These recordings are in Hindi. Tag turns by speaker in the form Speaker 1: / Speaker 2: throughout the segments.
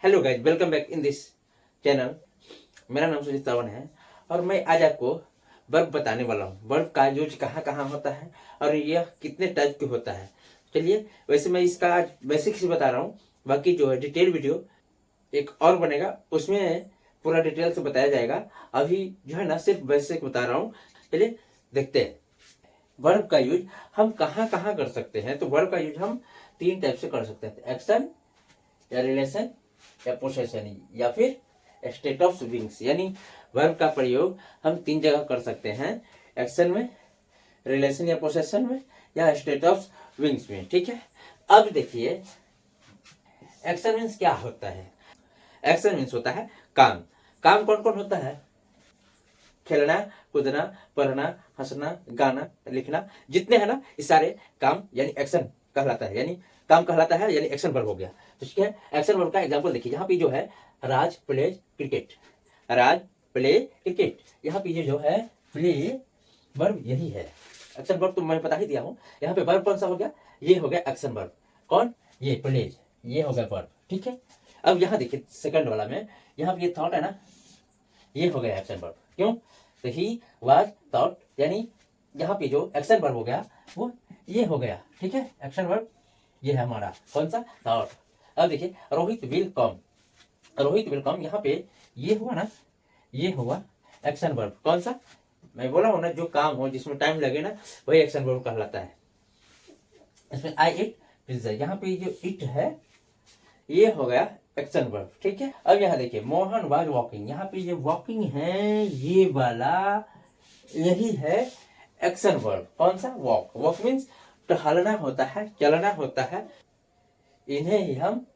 Speaker 1: Hello guys, welcome back in this channel. मेरा नाम सुजीत सावन है और मैं आज आपको वर्ब बताने वाला हूँ। वर्ब का यूज कहाँ कहाँ होता है और यह कितने टाइप के होता है। चलिए, वैसे मैं इसका आज बेसिक से बता रहा हूँ, बाकी जो है डिटेल वीडियो एक और बनेगा, उसमें पूरा डिटेल से बताया जाएगा। अभी जो है ना सिर्फ बेसिक बता रहा हूँ। चलिए देखते हैं वर्ब का यूज हम कहाँ कहाँ कर सकते हैं। तो वर्ब का यूज हम तीन टाइप से कर सकते हैं, एक्शन या रिलेशन या पोसेशन या फिर स्टेट ऑफ विंग्स। यानी वर्ब का प्रयोग हम तीन जगह कर सकते हैं, एक्शन में, रिलेशन या पोसेशन में, या स्टेट ऑफ विंग्स में। ठीक है, अब देखिए एक्शन मीन्स क्या होता है। एक्शन मीन्स होता है काम। काम कौन कौन होता है? खेलना, कूदना, पढ़ना, हंसना, गाना, लिखना, जितने हैं ना ये सारे काम यानी एक्शन कहलाता है, यानी काम कहलाता है, यानी एक्शन वर्ब हो गया। तो ठीक है, एक्शन वर्ब का एग्जांपल देखिए, यहाँ पे जो है राज प्लेज क्रिकेट। राज प्ले क्रिकेट, यहाँ पे जो है प्ले वर्ब यही है। एक्शन वर्ब तो मैं बता ही दिया हूँ। यहाँ पे वर्ब कौन सा हो गया? ये हो गया एक्शन वर्ब। कौन? ये प्लेज, ये हो गया वर्ब। ठीक है, अब यहाँ देखिए सेकंड वाला में, यहाँ पे ये थॉट है ना, ये हो गया एक्शन वर्ब। क्यों? तो ही वाज थॉट, यानी यहाँ पे जो एक्शन वर्ब हो गया वो ये हो गया। ठीक है, एक्शन वर्ब ये है हमारा कौन सा? थॉट। अब देखिए Rohit will come. Rohit will come, यहाँ पे ये हुआ ना, ये हुआ एक्शन वर्ब। कौन सा? मैं बोला हूं ना, जो काम हो जिसमें टाइम लगे ना वही एक्शन वर्ब कहलाता है। इसमें आई इट पिज्जा, यहाँ पे जो इट है ये हो गया एक्शन वर्ब। ठीक है, अब यहाँ देखिए मोहन वाज वॉकिंग, यहाँ पे ये वॉकिंग है ये वाला, यही है एक्शन वर्ब। कौन सा? वॉक। वॉक मीन्स टहलना होता है, चलना होता है, इन्हें ही हम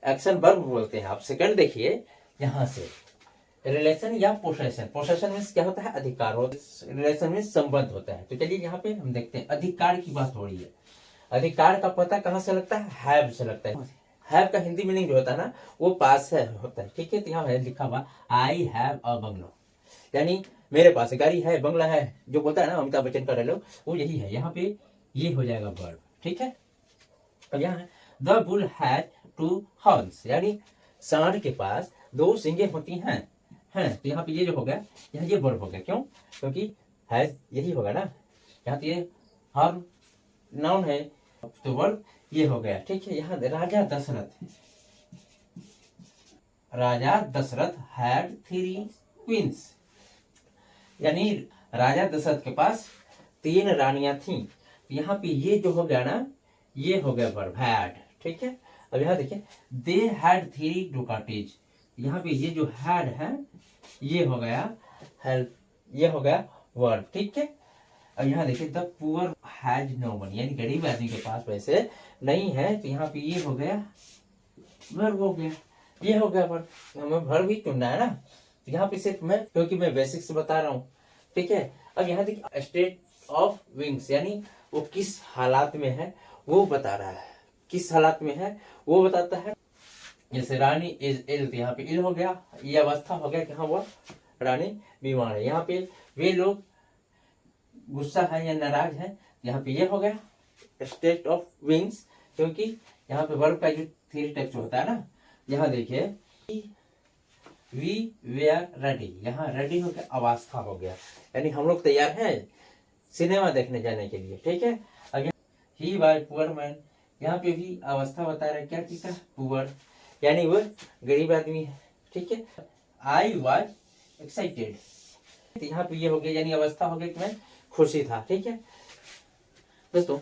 Speaker 1: एक्शन वर्ब बोलते हैं। आप सेकंड देखिए यहाँ से, रिलेशन या पोसेशन। पोसेशन मीन्स क्या होता है? अधिकार हो। रिलेशन मीन्स संबंध होता है। तो चलिए यहाँ पे हम देखते हैं, अधिकार की बात हो रही है। अधिकार का पता कहाँ से लगता है? हैव से लगता है। हैव का हिंदी मीनिंग जो होता है ना वो पास है होता है। ठीक है, तो यहाँ है लिखा हुआ आई हैव अ बंगलो, यानी मेरे पास गाड़ी है, बंगला है, जो बोलता है ना अमिताभ बच्चन का डायलॉग, वो यही है। यहाँ पे ये हो जाएगा वर्ब। ठीक है, अब यहाँ है the bull has to horns, यानी सांड के पास दो सींगें होती हैं। तो यहाँ पे ये जो हो गया, यहाँ ये वर्ब हो गया। क्यों? क्योंकि हैज यही होगा ना, यहाँ तो ये हॉर्न नाउन है, तो वर्ब ये हो गया। ठीक है, यहाँ राजा दशरथ, राजा दशरथ हैड थ्री क्वींस, यानी राजा दशरथ के पास तीन रानियां थीं। यहाँ पे ये जो हो गया ना ये हो गया वर्ब हैड। ठीक है, अब यहाँ देखिए दे हैड थ्री डुकाटीज, यहाँ पे ये जो हैड है ये हो गया हेल्प, ये हो गया वर्ब। ठीक है, अब यहाँ देखिए the poor has no money, यानी गरीब आदमी के पास पैसे नहीं है, तो यहाँ पे ये हो गया वर्ब हो गया, ये हो गया वर्ब। हमें वर्ब ही चुनना है ना, तो यहाँ पे सिर्फ मैं, क्योंकि मैं बेसिक से बता रहा हूँ। ठीक है, अब यहाँ देखिए स्टेट ऑफ विंग्स, यानी वो किस हालात में है वो बता रहा है। किस हालात में है वो बताता है। जैसे रानी इज इल, यहाँ पे इल हो गया, ये अवस्था हो गया कि हाँ वो रानी बीमार है। यहाँ पे वे लोग गुस्सा है या नाराज है, यहाँ पे ये हो गया स्टेट ऑफ विंग्स, क्योंकि यहाँ पे वर्ब का जो थ्री टाइप्स होता है ना, यहाँ देखिए वी वेयर रेडी, यहाँ रेडी हो गया, अवस्था हो गया, यानी हम लोग तैयार हैं सिनेमा देखने जाने के लिए। ठीक है, अब ही वाज पुअर मैन, यहाँ पे भी अवस्था बता रहा है, क्या चीज का? पुअर, यानी वो गरीब आदमी है। ठीक है, आई वाज एक्साइटेड, यहाँ पे ये हो गया, यानी अवस्था हो गई कि मैं खुशी था। ठीक है दोस्तों,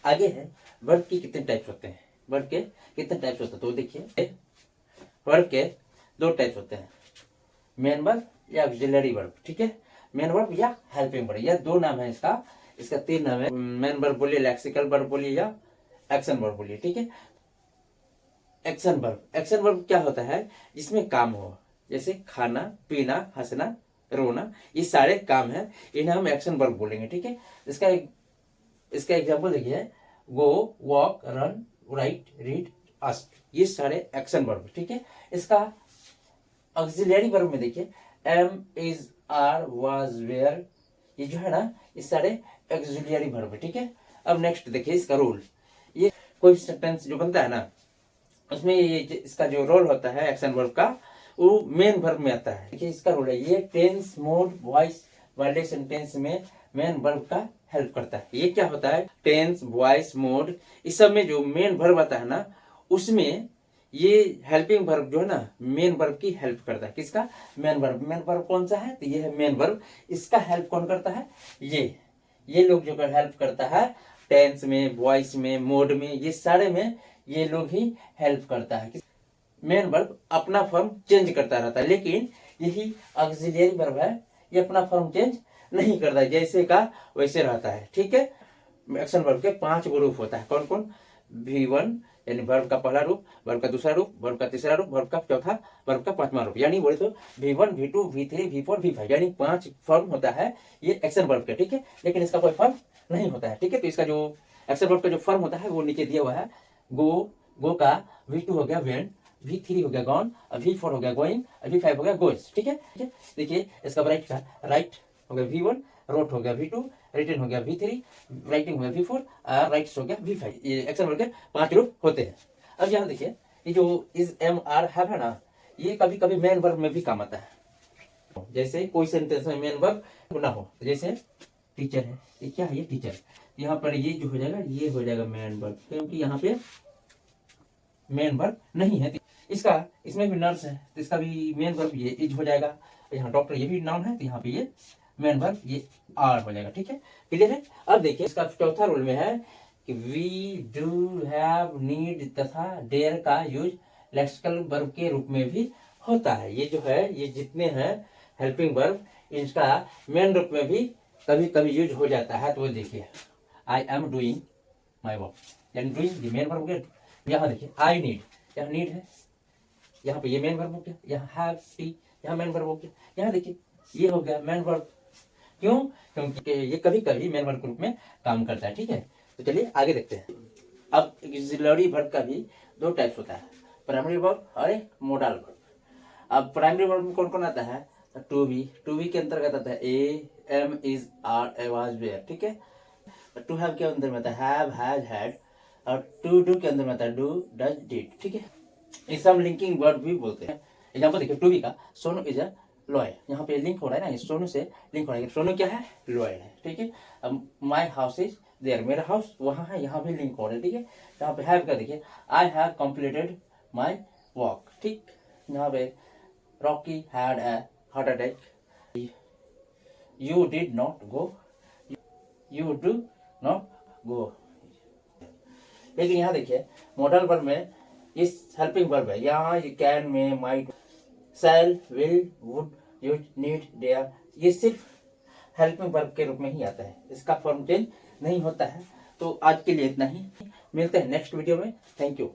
Speaker 1: आगे है वर्ब के कितने टाइप्स होते हैं। वर्ब के कितने टाइप्स होते हैं तो देखिए, वर्ब के दो टाइप्स होते हैं, मेन वर्ब या ऑक्सिलरी वर्ब। ठीक है, मेन वर्ब या हेल्पिंग वर्ब, यह दो नाम है इसका। इसका तीन नाम है, मेन वर्ब बोलिए, लेक्सिकल वर्ब बोलिए, या एक्शन वर्ब बोलिए। ठीक है, एक्शन वर्ब, एक्शन वर्ब क्या होता है? जिसमें काम हो, जैसे खाना, पीना, हंसना, रोना, ये सारे काम है, इन्हें हम एक्शन वर्ब बोलेंगे। ठीक है, इसका एग्जांपल देखिए, go, walk, run, write, read, ask, ये सारे एक्शन वर्ब। ठीक है, इसका ऑक्सिलरी वर्ब में देखिए am, is, are, was, were, ये जो है ना ये सारे ऑक्सिलरी वर्ब है। ठीक है, अब नेक्स्ट देखिए इसका रूल, ये कोई सेंटेंस जो बनता है ना उसमें ये इसका जो रोल होता है एक्शन वर्ब का, वो मेन वर्ब में आता है। देखिए इसका रोल है, ये टेंस, मोड, वॉइस वाले सेंटेंस में मेन वर्ब का हेल्प करता है। ये क्या होता है, टेंस, वॉइस, मोड, इस सब में जो मेन वर्ब आता है ना, उसमें ये हेल्पिंग वर्ब जो है ना, मेन वर्ब की हेल्प करता है। किसका, मेन वर्ब। मेन वर्ब कौन सा है, तो ये है मेन वर्ब। इसका हेल्प कौन करता है, ये लोग जो हेल्प करता है, टेंस में, वॉइस में, मोड में, ये सारे में ये लोग ही हेल्प करता है। मेन वर्ब अपना फॉर्म चेंज करता रहता है, लेकिन यही ऑक्सिलियरी वर्ब है, ये अपना फॉर्म चेंज नहीं करता है, जैसे का वैसे रहता है। ठीक है, एक्शन वर्ब के 5 ग्रुप होता है। कौन कौन, V1 यानी वर्ब का पहला रूप, वर्ब का दूसरा रूप, वर्ब का तीसरा रूप, वर्ब का चौथा, वर्ब का पांचवा रूप। यानी बोले तो V1, V2, V3, V4, V5 यानी 5 फॉर्म होता है ये एक्शन वर्ब का। ठीक है, लेकिन इसका कोई फॉर्म नहीं होता है। ठीक है, तो इसका जो एक्शन वर्ब का जो फॉर्म होता है वो नीचे दिया हुआ है। गो का V2 हो गया वेंट, V3 हो गया गॉन, V4 हो गया गोइंग, V5 हो गया गोइज। ठीक है, देखिए इसका राइट का राइट हो गया V1, रोट हो गया V2, रिटर्न हो गया V3, राइटिंग हो गया V4 और राइट्स हो गया V5। ये एक्शन वर्ब के 5 रूप होते हैं। अब यहाँ देखिए ये जो इज, एम, आर, हैव है ना, ये कभी कभी मेन वर्ब में भी काम आता है। जैसे कोई सेंटेंस में मेन वर्ब ना हो, जैसे टीचर है, ये क्या है, ये टीचर, यहाँ पर ये जो हो जाएगा, ये हो जाएगा मेन वर्ब, क्योंकि यहाँ पे मेन वर्ब नहीं है। इसका, इसमें भी नर्स है तो इसका भी मेन वर्ब ये इज हो जाएगा। यहाँ डॉक्टर ये भी नाउन है तो यहाँ पे ये मेन वर्ब ये आर हो जाएगा। ठीक है, क्लियर है। अब देखिए इसका चौथा रूल में है कि वी, डू, हैव, नीड तथा डेयर का यूज लेक्सिकल वर्ब के रूप में भी होता है। ये जो है, ये जितने हैं हेल्पिंग वर्ब, इसका मेन रूप में भी कभी कभी यूज हो जाता है। तो वो देखिए, I am doing my work, यानी डूइंग मेन वर्ब हो गया। यहाँ देखिए आई नीड, यहाँ नीड है, यहाँ पे ये मेन वर्ब हो गया। यहाँ हैव, टी, यहाँ मेन वर्ब हो गया। यहाँ देखिए ये हो गया मेन वर्ब। क्यों, क्योंकि ये कभी कभी मेन वर्ब के रूप में काम करता है। ठीक है, तो चलिए आगे देखते हैं। अब ऑक्सिलरी वर्ब का भी 2 टाइप्स होता है, प्राइमरी वर्ब और एक मोडल वर्ब। अब प्राइमरी वर्ब में कौन कौन आता है, टू बी के अंतर्गत आता है a, am, is, are, was, were. ठीक है, टू हैव के अंदर में आता है हैव, हैज, हैड, और टू डू के अंदर में आता है डू, डज, डिड। ठीक है, ये सब लिंकिंग वर्ड भी बोलते हैं। एग्जाम्पल देखिए, टू बी का सोनू इज अ लॉयर, यहाँ पे लिंक हो रहा है ना, सोनू से लिंक हो रहा है। सोनू क्या है, लॉयर है। ठीक है, अब माई हाउस इज देयर, मेरा हाउस वहाँ है, यहाँ भी लिंक हो रहा है। ठीक है, यहाँ पे हैव का देखिए, I have completed my walk. ठीक, यहाँ पे Rocky had a heart attack, you did not go, you do not go. लेकिन यहाँ देखिए मॉडल वर्ब में इस हेल्पिंग वर्ब है, यहाँ ये can, may, might, shall, will, would, use, need, dare, ये सिर्फ हेल्पिंग वर्ब के रूप में ही आता है, इसका फॉर्म चेंज नहीं होता है। तो आज के लिए इतना ही, मिलते हैं नेक्स्ट वीडियो में। Thank you.